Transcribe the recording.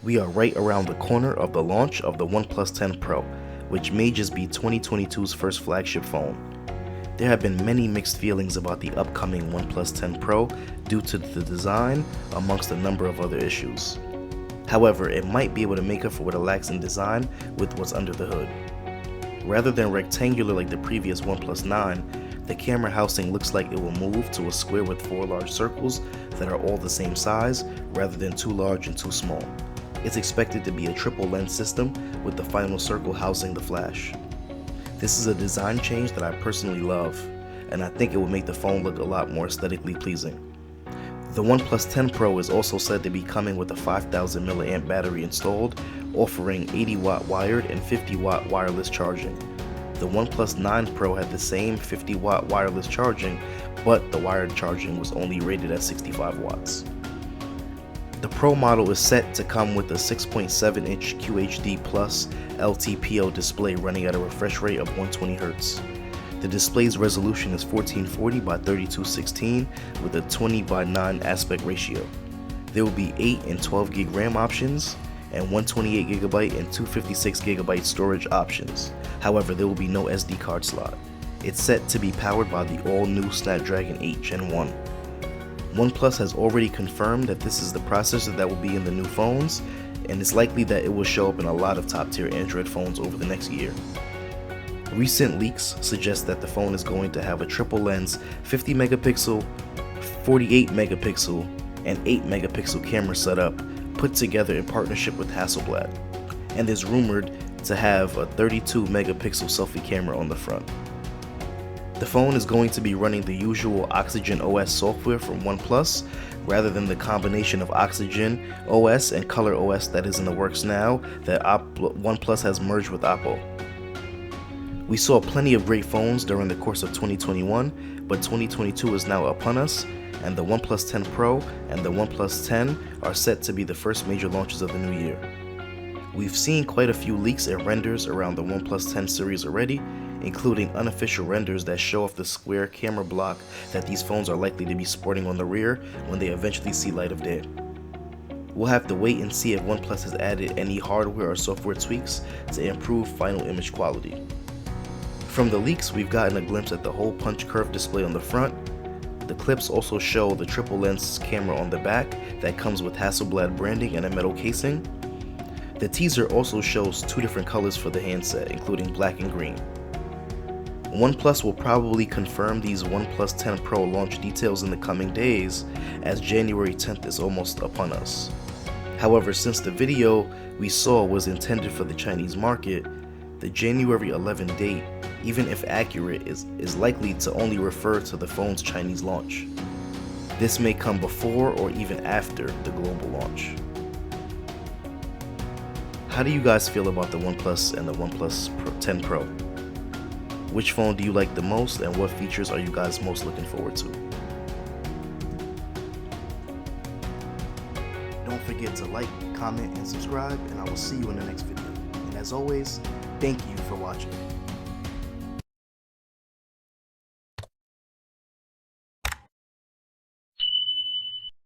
We are right around the corner of the launch of the OnePlus 10 Pro, which may just be 2022's first flagship phone. There have been many mixed feelings about the upcoming OnePlus 10 Pro due to the design, amongst a number of other issues. However, it might be able to make up for what it lacks in design with what's under the hood. Rather than rectangular like the previous OnePlus 9, the camera housing looks like it will move to a square with 4 large circles that are all the same size rather than too large and too small. It's expected to be a triple lens system with the final circle housing the flash. This is a design change that I personally love, and I think it will make the phone look a lot more aesthetically pleasing. The OnePlus 10 Pro is also said to be coming with a 5000 mAh battery installed, offering 80 watt wired and 50 watt wireless charging. The OnePlus 9 Pro had the same 50 watt wireless charging, but the wired charging was only rated at 65 watts. The Pro model is set to come with a 6.7-inch QHD Plus LTPO display running at a refresh rate of 120Hz. The display's resolution is 1440 by 3216 with a 20 by 9 aspect ratio. There will be 8 and 12 gig RAM options and 128 GB and 256 GB storage options. However, there will be no SD card slot. It's set to be powered by the all-new Snapdragon 8 Gen 1. OnePlus has already confirmed that this is the processor that will be in the new phones, and it's likely that it will show up in a lot of top-tier Android phones over the next year. Recent leaks suggest that the phone is going to have a triple lens 50 megapixel, 48 megapixel, and 8 megapixel camera setup put together in partnership with Hasselblad, and is rumored to have a 32 megapixel selfie camera on the front. The phone is going to be running the usual Oxygen OS software from OnePlus, rather than the combination of Oxygen OS and Color OS that is in the works now that OnePlus has merged with Oppo. We saw plenty of great phones during the course of 2021, but 2022 is now upon us, and the OnePlus 10 Pro and the OnePlus 10 are set to be the first major launches of the new year. We've seen quite a few leaks and renders around the OnePlus 10 series already, including unofficial renders that show off the square camera block that these phones are likely to be sporting on the rear when they eventually see light of day. We'll have to wait and see if OnePlus has added any hardware or software tweaks to improve final image quality. From the leaks, we've gotten a glimpse at the hole punch curve display on the front. The clips also show the triple lens camera on the back that comes with Hasselblad branding and a metal casing. The teaser also shows 2 different colors for the handset, including black and green. OnePlus will probably confirm these OnePlus 10 Pro launch details in the coming days, as January 10th is almost upon us. However, since the video we saw was intended for the Chinese market, the January 11 date, even if accurate, is likely to only refer to the phone's Chinese launch. This may come before or even after the global launch. How do you guys feel about the OnePlus and the OnePlus 10 Pro? Which phone do you like the most, and what features are you guys most looking forward to? Don't forget to like, comment, and subscribe, and I will see you in the next video. And as always, thank you for watching.